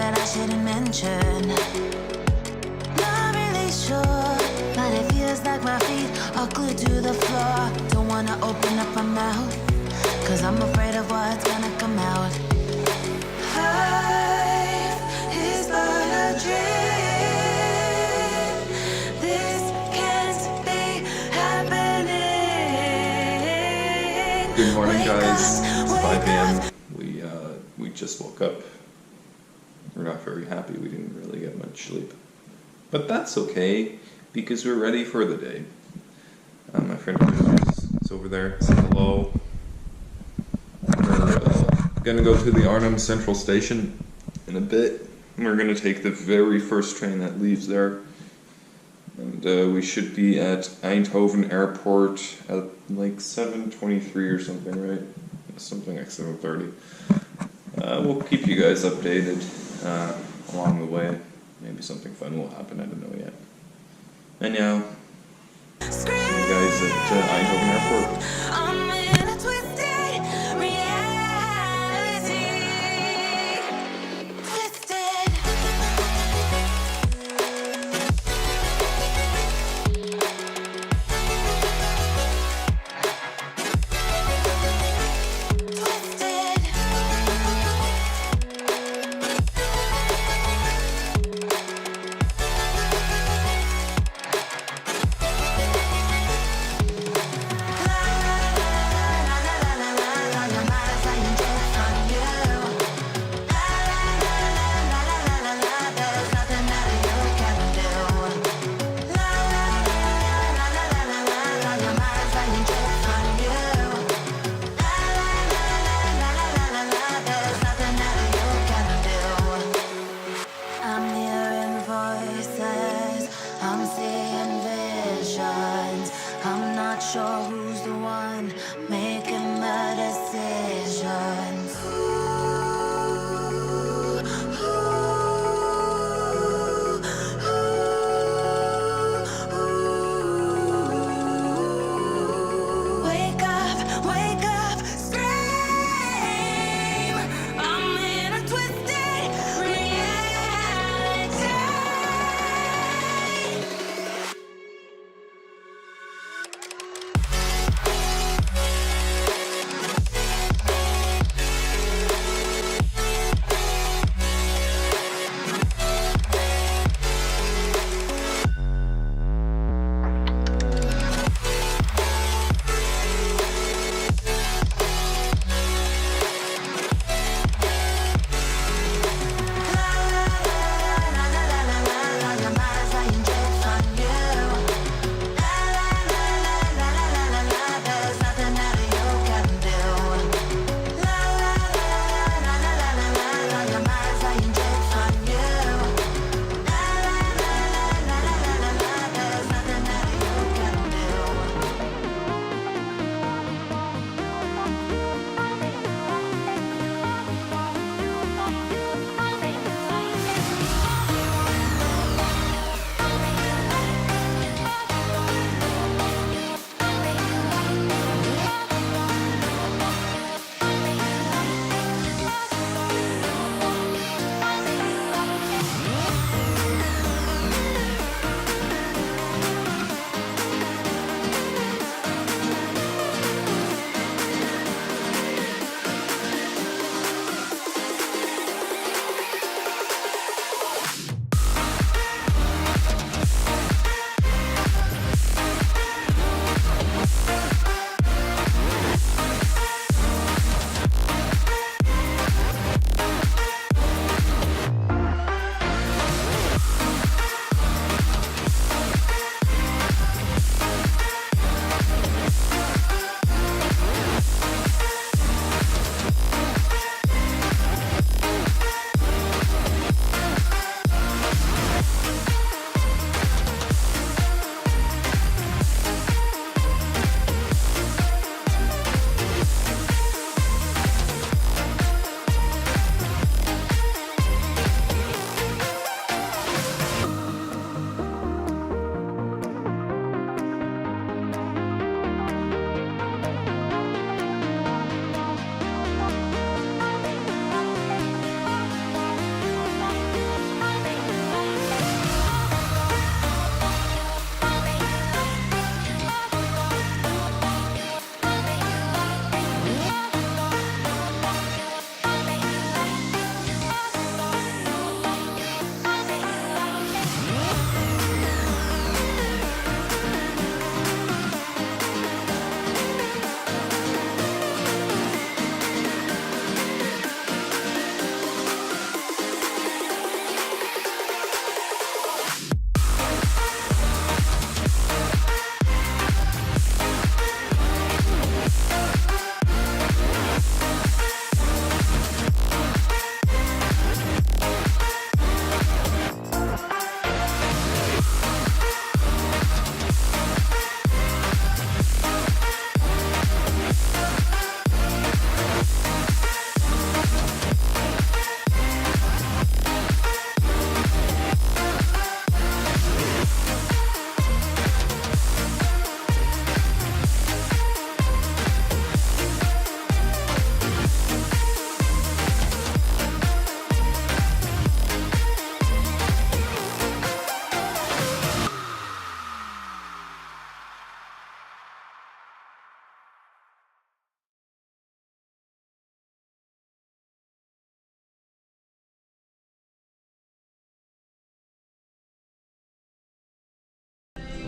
that I shouldn't mention. Not really sure, but it feels like my feet are glued to the floor. Don't wanna open up my mouth, cause I'm afraid of what's gonna come out. Life is but a dream. This can't be happening. Good morning, guys. It's 5 a.m. We just woke up. We're not very happy. We didn't really get much sleep. But that's okay, because we're ready for the day. My friend is over there. Say hello. We're gonna go to the Arnhem Central Station in a bit. We're gonna take the very first train that leaves there. And we should be at Eindhoven Airport at like 7:23 or something, right? Something like 7:30. We'll keep you guys updated along the way. Maybe something fun will happen, I don't know yet. And yeah, see you guys at Eindhoven Airport. I'm in a twisted reality. Twisted.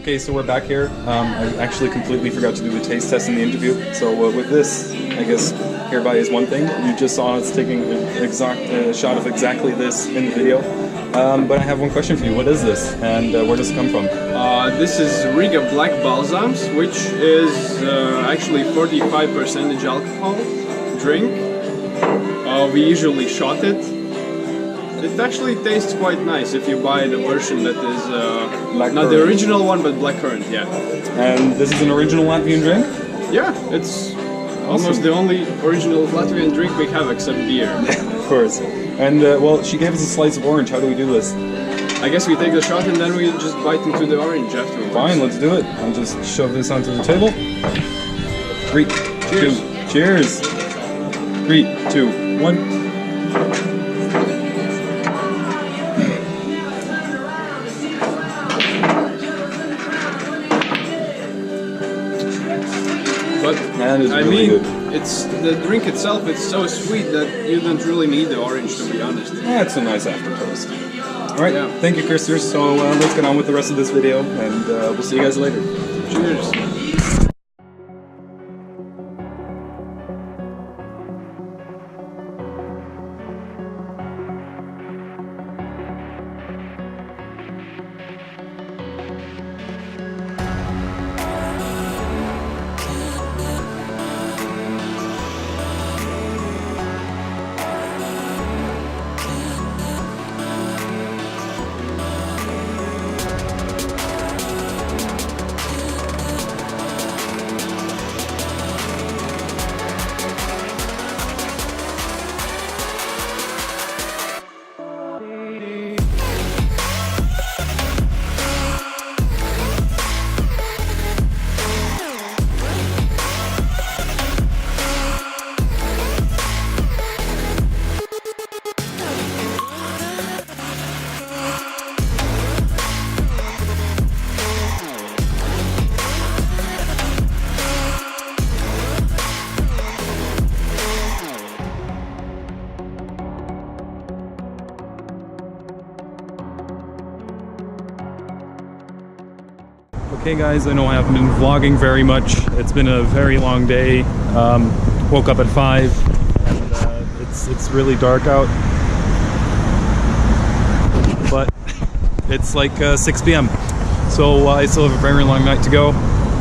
Okay, so we're back here. I actually completely forgot to do the taste test in the interview. So with this, I guess hereby is one thing. You just saw us taking an exact shot of exactly this in the video. But I have one question for you. What is this, and where does it come from? This is Riga Black Balsams, which is actually 45% alcohol drink. We usually shot it. It actually tastes quite nice if you buy the version that is not the original one, but blackcurrant, yeah. And this is an original Latvian drink? Yeah, it's almost the only original Latvian drink we have except beer. Of course. And well, she gave us a slice of orange. How do we do this? I guess we take the shot and then we just bite into the orange afterwards. Fine, let's do it. I'll just shove this onto the table. 3, Cheers. 2, cheers! 3, 2, 1. But That is I really mean, good. it's the drink itself. It's so sweet that you don't really need the orange, to be honest. That's a nice aftertaste. Alright, Yeah. thank you, Christers. So let's get on with the rest of this video, and we'll see you guys later. Cheers. Okay guys, I know I haven't been vlogging very much. It's been a very long day. Woke up at 5 and it's really dark out. But it's like 6 p.m. So I still have a very long night to go.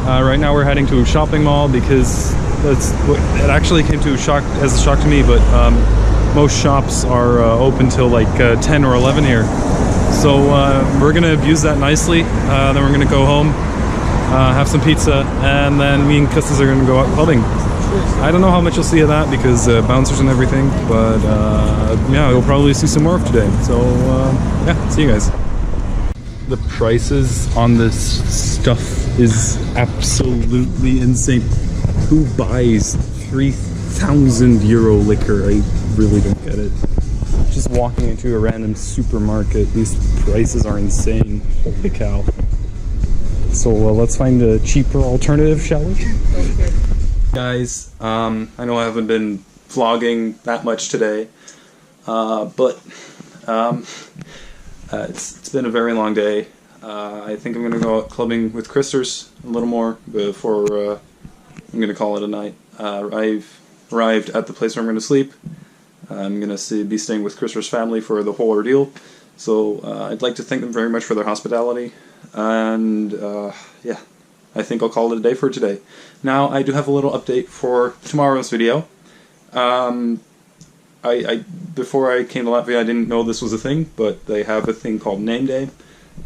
Right now we're heading to a shopping mall because it actually came to as a shock to me, but most shops are open till like 10 or 11 here. So we're gonna abuse that nicely. Then we're gonna go home, have some pizza, and then me and Custis are gonna go out clubbing. I don't know how much you'll see of that because bouncers and everything, but yeah, you'll probably see some more of today. So yeah, see you guys. The prices on this stuff is absolutely insane. Who buys 3,000 euro liquor? I really don't get it. Just walking into a random supermarket, these prices are insane. Holy cow. So let's find a cheaper alternative, shall we? Okay. Guys, I know I haven't been vlogging that much today, but it's been a very long day. I think I'm going to go out clubbing with Christers a little more before I'm going to call it a night. I've arrived at the place where I'm going to sleep. I'm going to be staying with Christopher's family for the whole ordeal. So I'd like to thank them very much for their hospitality. And yeah, I think I'll call it a day for today. Now, I do have a little update for tomorrow's video. Before I came to Latvia, I didn't know this was a thing, but they have a thing called Name Day.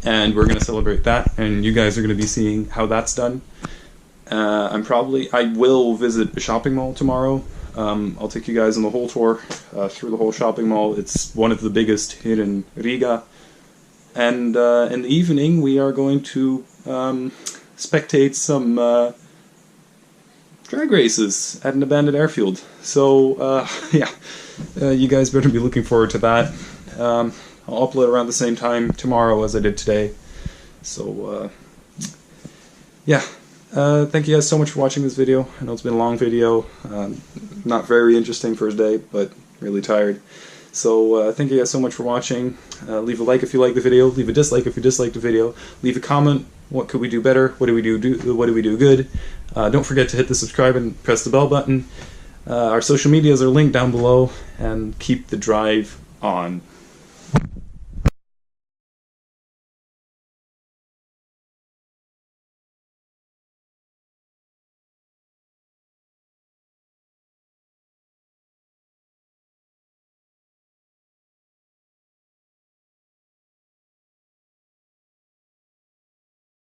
And we're going to celebrate that. And you guys are going to be seeing how that's done. I will visit a shopping mall tomorrow. I'll take you guys on the whole tour through the whole shopping mall. It's one of the biggest here in Riga. And in the evening, we are going to spectate some drag races at an abandoned airfield. So, yeah, you guys better be looking forward to that. I'll upload around the same time tomorrow as I did today. So, yeah. Thank you guys so much for watching this video. I know it's been a long video, not very interesting first day, but really tired. So thank you guys so much for watching. Leave a like if you like the video, leave a dislike if you dislike the video, leave a comment What could we do better? What do we what do we do good? Don't forget to hit the subscribe and press the bell button. Our social medias are linked down below, and keep the drive on.